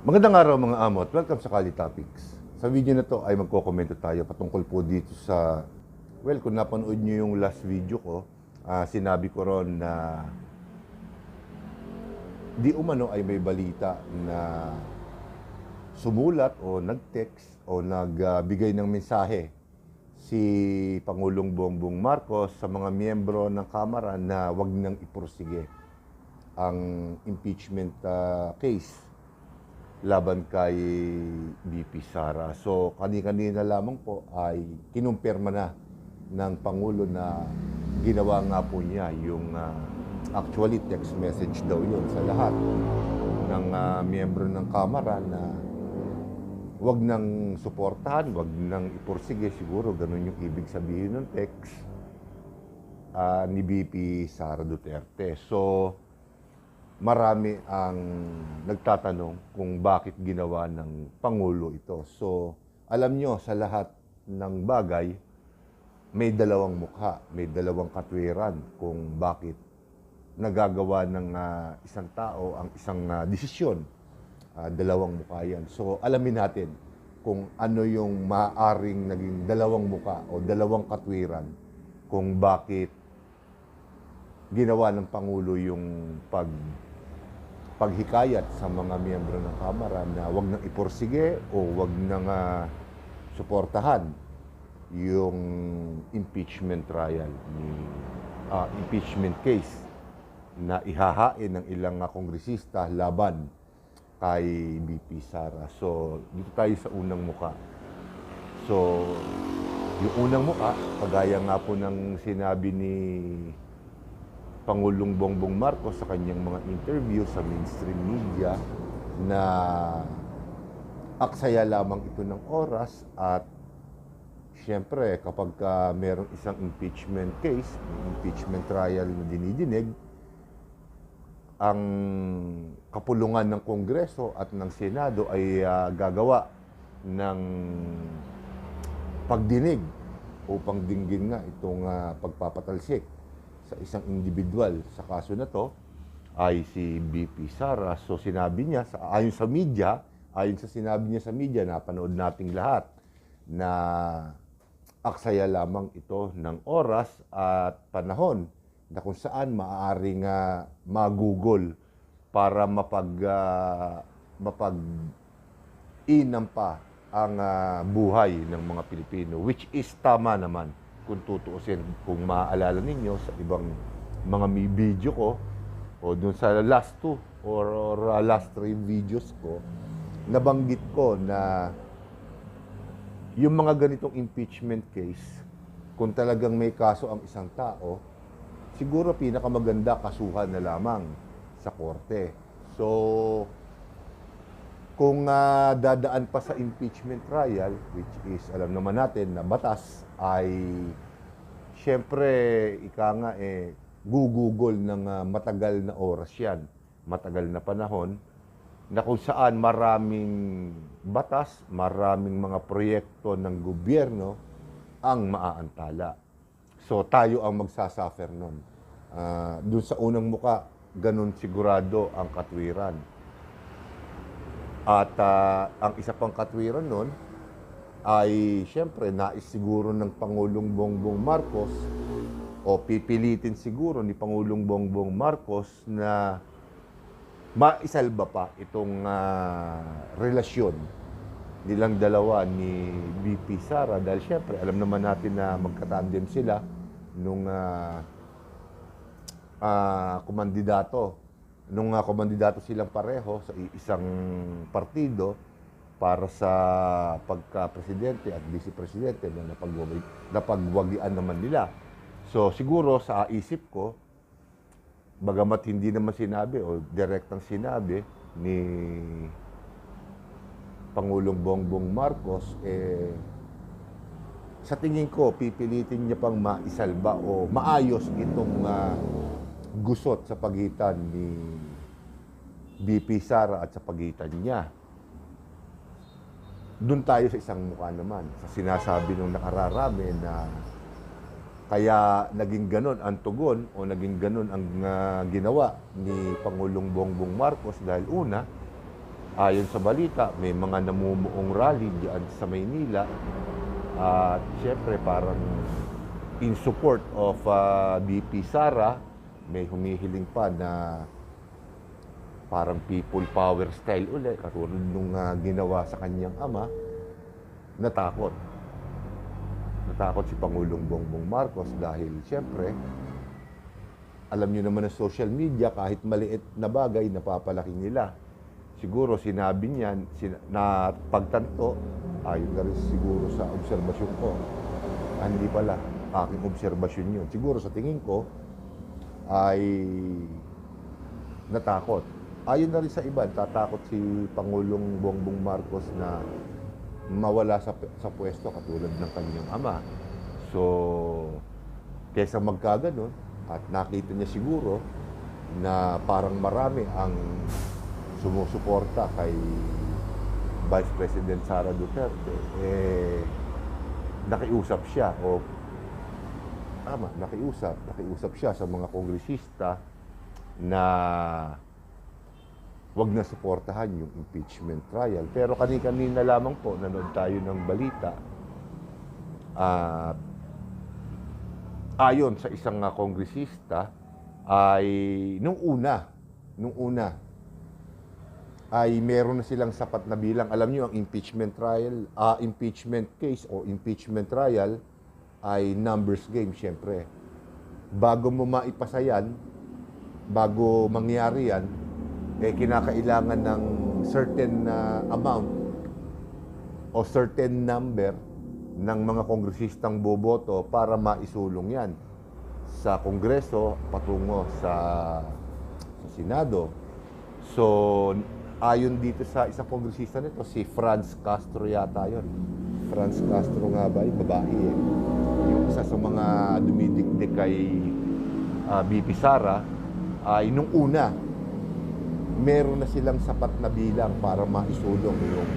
Magandang araw mga amo at welcome sa Kali Topics. Sa video na to ay magkokomento tayo patungkol po dito sa, kung napanood nyo yung last video ko, sinabi ko ron na di umano ay may balita na sumulat o nag-text o nagbigay ng mensahe si Pangulong Bongbong Marcos sa mga miyembro ng Kamara na wag nang ipursige ang impeachment case laban kay BP Sara. So, kani-kanina lamang po ay kinumpirma na ng Pangulo na ginawa nga po niya yung actually text message daw yun sa lahat ng miyembro ng Kamara na wag nang suportahan, wag nang ipursige, siguro ganun yung ibig sabihin ng text ni BP Sara Duterte. So, marami ang nagtatanong kung bakit ginawa ng Pangulo ito. So, alam nyo, sa lahat ng bagay, may dalawang mukha, may dalawang katwiran kung bakit nagagawa ng isang tao ang isang desisyon. Dalawang mukha yan. So, alamin natin kung ano yung maaaring naging dalawang mukha o dalawang katwiran kung bakit ginawa ng Pangulo yung paghikayat sa mga miyembro ng Kamara na wag nang iporsige o wag nang suportahan yung impeachment trial impeachment case na ihahain ng ilang kongresista laban kay BP Sara. So, dito tayo sa unang muka. So, yung unang muka, kagaya nga po ng sinabi ni Pangulong Bongbong Marcos sa kanyang mga interview sa mainstream media na aksaya lamang ito ng oras at siyempre kapag merong isang impeachment case, impeachment trial na dinidinig, ang kapulungan ng Kongreso at ng Senado ay gagawa ng pagdinig upang dinggin nga itong pagpapatalsik sa isang individual sa kaso na to ay si BP Sara. So sinabi niya, ayon sa media, ayon sa sinabi niya sa media, napanood nating lahat na aksaya lamang ito ng oras at panahon na kung saan maaaring magugol para mapag-inam pa ang buhay ng mga Pilipino, which is tama naman kung tutuusin. Kung maaalala ninyo sa ibang mga video ko o dun sa last two or last three videos ko, nabanggit ko na yung mga ganitong impeachment case, kung talagang may kaso ang isang tao, siguro pinakamaganda kasuhan na lamang sa korte. So, kung dadaan pa sa impeachment trial, which is alam naman natin na batas, ay siyempre ika nga gugugol ng matagal na oras yan, matagal na panahon, na kung saan maraming batas, maraming mga proyekto ng gobyerno ang maaantala. So tayo ang magsasuffer nun. Doon sa unang muka, ganun sigurado ang katwiran. At ang isa pang katwiran nun ay siyempre nais siguro ng Pangulong Bongbong Marcos o pipilitin siguro ni Pangulong Bongbong Marcos na maisalba pa itong relasyon nilang dalawa ni BP Sara dahil siyempre alam naman natin na magkatandem sila nung kumandidato silang pareho sa isang partido para sa pagka-presidente at vice-presidente na napagwagian naman nila. So siguro sa isip ko, bagamat hindi naman sinabi o direktang sinabi ni Pangulong Bongbong Marcos, sa tingin ko, pipilitin niya pang maisalba o maayos itong gusot sa pagitan ni BP Sara at sa pagitan niya. Doon tayo sa isang mukha naman, sa sinasabi ng nakararami na kaya naging ganon ang tugon o naging ganon ang ginawa ni Pangulong Bongbong Marcos dahil una, Ayon sa balita, may mga namumuong rally diyan sa Maynila at siyempre parang in support of VP Sara, may humihiling pa na parang people power style ulit, katulad nung ginawa sa kanyang ama. Natakot. Natakot si Pangulong Bongbong Marcos dahil siyempre, alam niyo naman ng social media, kahit maliit na bagay, napapalaki nila. Siguro sinabi niyan, na pagtanto, ayon na rin siguro sa obserbasyon ko. Hindi pala, aking obserbasyon yun. Siguro sa tingin ko, ay natakot. Ayon na rin sa iba, tatakot si Pangulong Bongbong Marcos na mawala sa pwesto katulad ng kanyang ama. So, kesa magkaganon, at nakita niya siguro na parang marami ang sumusuporta kay Vice President Sara Duterte, nakiusap siya nakiusap siya sa mga kongresista na wag na suportahan yung impeachment trial. Pero kanina lamang po, nanood tayo ng balita at ayon sa isang kongresista ay nung una ay meron na silang sapat na bilang. Alam niyo ang impeachment case o impeachment trial ay numbers game syempre. Bago mo maipasa yan, bago mangyari yan, kinakailangan ng certain amount o certain number ng mga kongresistang boboto para maisulong yan sa Kongreso patungo sa Senado. So, ayon dito sa isang kongresista nito, si Franz Castro yata yun. Franz Castro nga ba? Babae eh. Yung isa sa mga dumidikdik kay VP Sara, ay nung una, meron na silang sapat na bilang para maisulong yung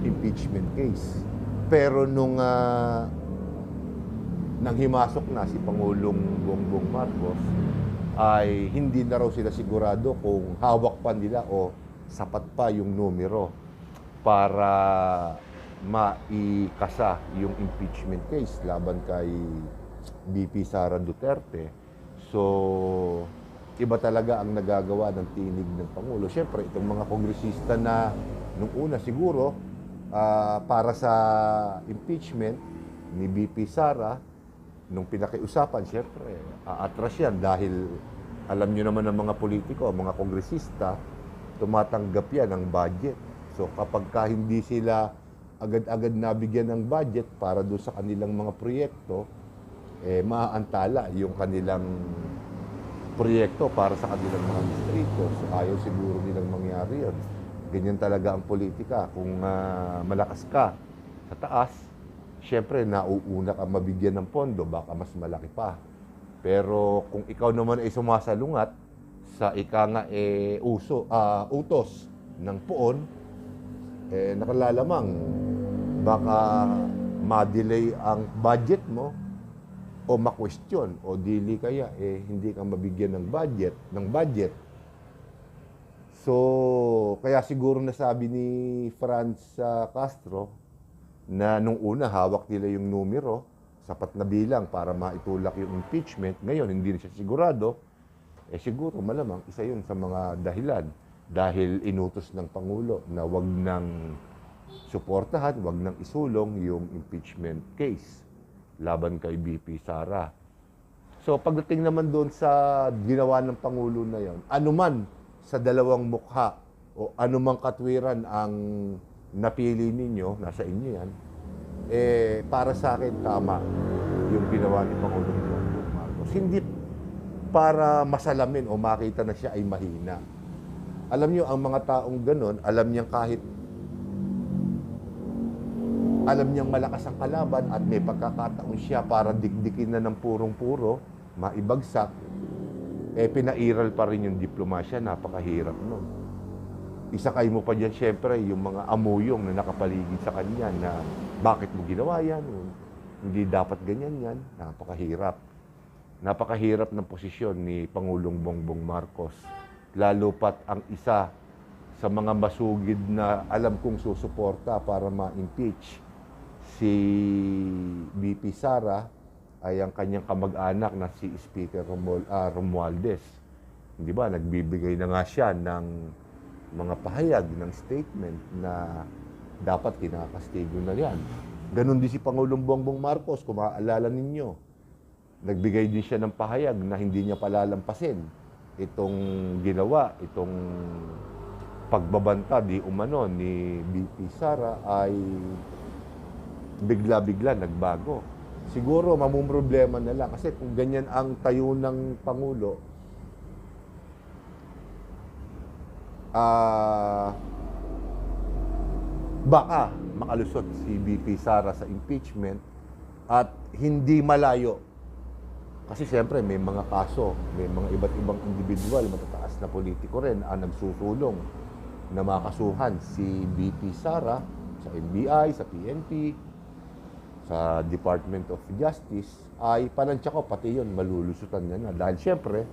impeachment case. Pero nung himasok na si Pangulong Bongbong Marcos, ay hindi na raw sila sigurado kung hawak pa nila o sapat pa yung numero para maikasa yung impeachment case laban kay VP Sara Duterte. So, iba talaga ang nagagawa ng tinig ng Pangulo. Siyempre, itong mga kongresista na nung una siguro para sa impeachment ni VP Sara, nung pinakiusapan, siyempre, aatras yan dahil alam nyo naman ng mga politiko, mga kongresista, tumatanggap yan ng budget. So kapag hindi sila agad-agad nabigyan ng budget para doon sa kanilang mga proyekto, maaantala yung kanilang proyekto para sa kanilang mga distrito. So ayaw siguro nilang mangyari yun. Ganyan talaga ang politika. Kung malakas ka sa taas, siyempre, nauuna ka mabigyan ng pondo, baka mas malaki pa. Pero kung ikaw naman ay sumasalungat sa utos ng poon, nakalalamang baka ma-delay ang budget mo o ma-question o dili kaya hindi ka mabigyan ng budget. So, kaya siguro nasabi ni Franz Castro na nung una hawak nila yung numero, sapat na bilang para maitulak yung impeachment. Ngayon, hindi na siya sigurado. Siguro malamang isa yun sa mga dahilan. Dahil inutos ng Pangulo na wag nang suportahan, wag nang isulong yung impeachment case laban kay VP Sara. So pagdating naman doon sa ginawa ng Pangulo na yon, anuman sa dalawang mukha o anumang katwiran ang napili ninyo, nasa inyo yan, para sa akin tama yung ginawa ni Pangulong Bongbong Marcos. Hindi para masalamin o makita na siya ay mahina. Alam niyo, ang mga taong ganun, alam niyang malakas ang kalaban at may pagkakataon siya para dikdikin na ng purong-puro, maibagsak, pinairal pa rin yung diplomasya, napakahirap nun. Isakay mo pa dyan, syempre, yung mga amuyong na nakapaligid sa kanya na bakit mo ginawa yan? Hindi dapat ganyan yan. Napakahirap. Napakahirap ng posisyon ni Pangulong Bongbong Marcos. Lalo pat ang isa sa mga masugid na alam kong susuporta para ma-impeach si VP Sara ay ang kanyang kamag-anak na si Speaker Romualdez. Hindi ba, nagbibigay na nga siya ng mga pahayag, ng statement na dapat kinakastigo na yan. Ganon din si Pangulong Bongbong Marcos, kung maaalala ninyo. Nagbigay din siya ng pahayag na hindi niya palalampasin itong ginawa, itong pagbabanta di umano ni VP Sara ay bigla-bigla nagbago. Siguro mamumroblema na lang kasi kung ganyan ang tayo ng Pangulo, baka makalusot si VP Sara sa impeachment at hindi malayo. Kasi siyempre may mga kaso, may mga iba't ibang individual, matataas na politiko rin ang nagsusulong na makasuhan si VP Sara sa NBI, sa PNP, sa Department of Justice, ay panansya ko, pati yun, malulusutan niya na. Dahil siyempre,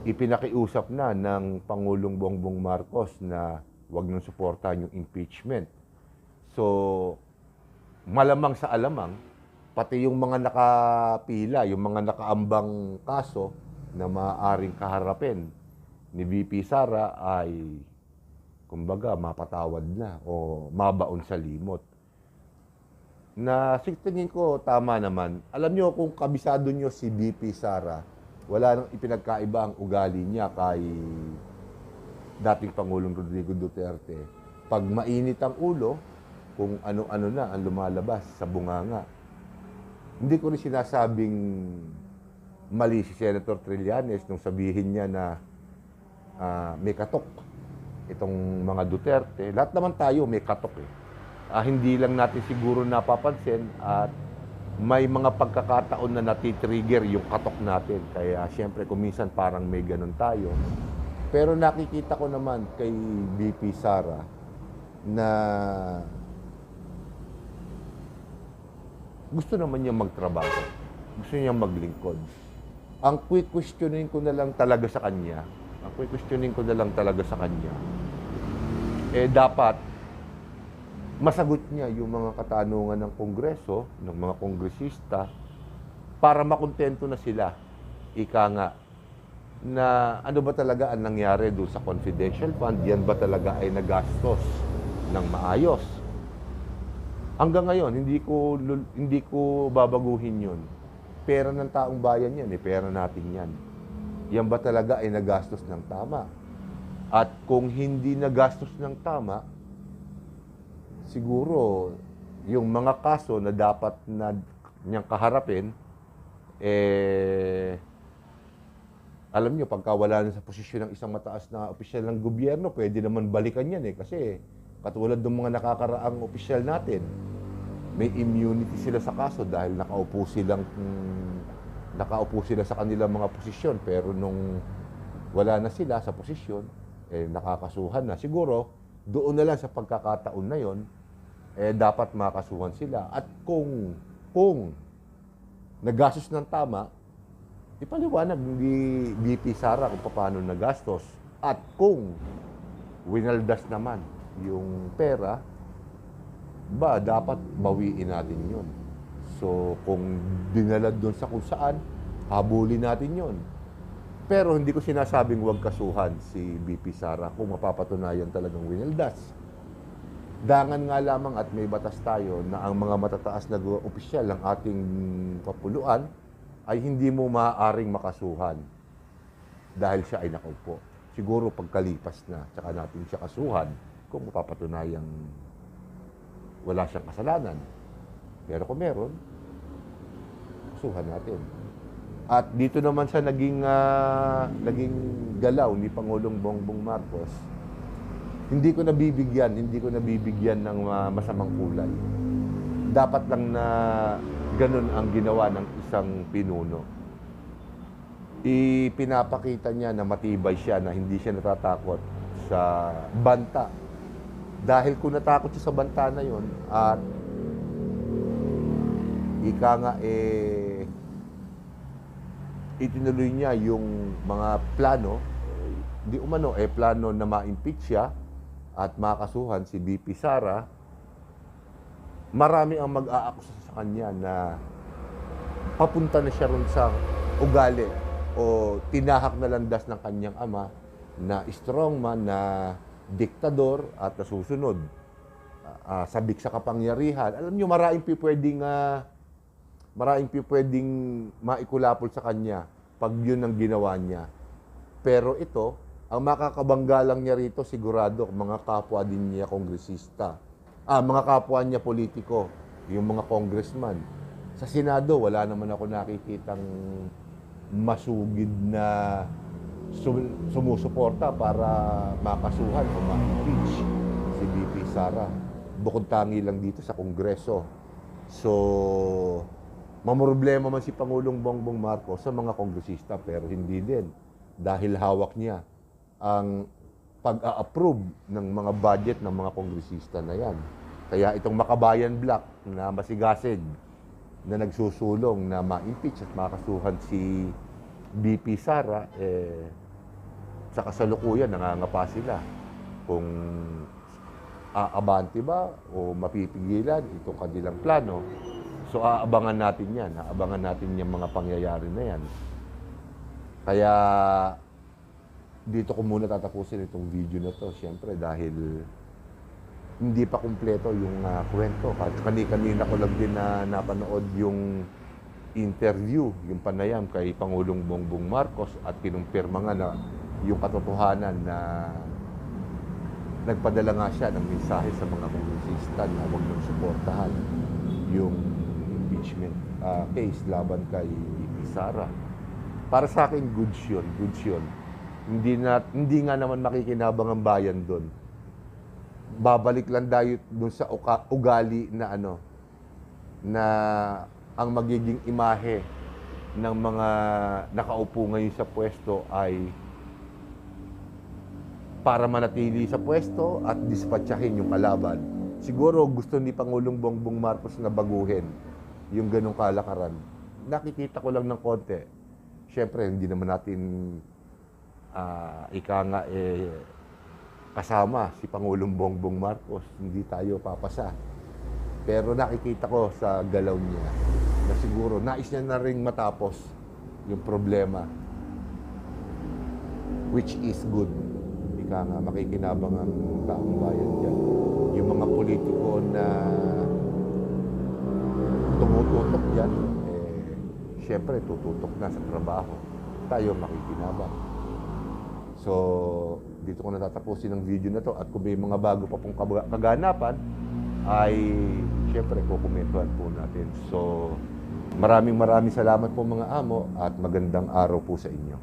ipinakiusap na ng Pangulong Bongbong Marcos na wag nang suportahan yung impeachment. So, malamang sa alamang, pati yung mga nakapila, yung mga nakaambang kaso na maaaring kaharapin ni VP Sara ay, kumbaga, mapatawad na o mabaon sa limot. Na tingin ko tama naman. Alam nyo, kung kabisado nyo si VP Sara, wala nang ipinagkaiba ang ugali niya kay dating Pangulong Rodrigo Duterte. Pag mainit ang ulo, kung ano-ano na ang lumalabas sa bunganga. Hindi ko rin sinasabing mali si Senator Trillanes nung sabihin niya na may katok itong mga Duterte. Lahat naman tayo may katok eh. Hindi lang natin siguro napapansin at may mga pagkakataon na natitrigger yung katok natin. Kaya siyempre kung minsan parang may ganun tayo. Pero nakikita ko naman kay VP Sara na gusto naman niya magtrabaho. Gusto niya maglingkod. Ang questionin ko na lang talaga sa kanya, dapat masagot niya yung mga katanungan ng Kongreso, ng mga kongresista, para makontento na sila. Ika nga, na ano ba talaga ang nangyari doon sa confidential fund? Yan ba talaga ay nagastos ng maayos? Hanggang ngayon, hindi ko babaguhin yun. Pera ng taong bayan yan, pera natin yan. Yan ba talaga ay nagastos ng tama? At kung hindi nagastos ng tama, siguro yung mga kaso na dapat na niyang kaharapin, alam niyo, pagka wala na sa posisyon ng isang mataas na opisyal ng gobyerno, pwede naman balikan yan kasi katulad ng mga nakakaraang opisyal natin, may immunity sila sa kaso dahil nakaupo sila sa kanilang mga posisyon. Pero nung wala na sila sa posisyon, nakakasuhan na. Siguro, doon na lang sa pagkakataon na yon, dapat makasuhan sila. At kung nagastos ng tama, ipaliwanag ni VP Sara kung paano nagastos. At kung winaldas naman yung pera, dapat bawiin natin yun. So, kung dinala doon sa kung saan, habulin natin yun. Pero hindi ko sinasabing huwag kasuhan si VP Sara kung mapapatunayan talagang winaldas. Dangan nga lamang at may batas tayo na ang mga matataas na opisyal ng ating kapuluan ay hindi mo maaaring makasuhan dahil siya ay nakaupo. Siguro pagkalipas na, tsaka natin siya kasuhan kung mapapatunayang wala siyang kasalanan. Pero kung meron, kasuhan natin. At dito naman sa naging galaw ni Pangulong Bongbong Marcos, hindi ko nabibigyan ng masamang kulay. Dapat lang na ganun ang ginawa ng isang pinuno. Ipinapakita niya na matibay siya, na hindi siya natatakot sa banta. Dahil kung natakot siya sa banta na yon at ika nga itinuloy niya yung mga plano, di umano plano na ma-impeach siya, at makasuhan si BP Sara, marami ang mag-aakusa sa kanya na papunta na siya ron sa ugali o tinahak na landas ng kanyang ama na strongman, na diktador at nasusunod. Sabik sa kapangyarihan. Alam niyo, maraming pwedeng maikulapol sa kanya pag yun ang ginawa niya. Pero ito, ang makakabangga lang niya rito, sigurado, mga kapwa din niya kongresista. Mga kapwa niya politiko, yung mga congressman. Sa Senado, wala naman ako nakikitang masugid na sumusuporta para makasuhan o ma-impeach si BP Sara. Bukod tangi lang dito sa Kongreso. So, mamroblema man si Pangulong Bongbong Marcos sa mga kongresista, pero hindi din. Dahil hawak niya ang pag-a-approve ng mga budget ng mga kongresista na yan. Kaya itong Makabayan Bloc na masigasig na nagsusulong na ma-impeach at makasuhan si BP Sara, sa kasalukuyan nangangapa sila kung aabante ba o mapipigilan itong kanilang plano. So aabangan natin yan, yung mga pangyayari na yan. Kaya dito ko muna tatapusin itong video na to, siyempre dahil hindi pa kumpleto yung kwento. Kanina ko lang din na napanood yung interview, yung panayam kay Pangulong Bongbong Marcos at kinumpirma nga na yung katotohanan na nagpadala nga siya ng mensahe sa mga kongresista na huwag nang suportahan yung impeachment case laban kay Sara. Para sa akin, goods yun. Hindi nga naman makikinabang ang bayan doon. Babalik lang tayo doon sa ugali na na ang magiging imahe ng mga nakaupo ngayon sa pwesto ay para manatili sa pwesto at dispatchahin yung kalaban. Siguro gusto ni Pangulong Bongbong Marcos na baguhin yung ganong kalakaran. Nakikita ko lang ng konti. Siyempre, hindi naman natin kasama si Pangulong Bongbong Marcos. Hindi tayo papasa. Pero nakikita ko sa galaw niya na siguro nais niya na rin matapos yung problema, which is good. Ika nga, makikinabang ang taong bayan dyan. Yung mga politiko na tumututok dyan, syempre tututok na sa trabaho. Tayo makikinabang. So, dito ko natatapusin ang video na to, at kung may mga bago pa pong kaganapan, ay syempre kukomentuhan po natin. So, maraming salamat po mga amo, at magandang araw po sa inyo.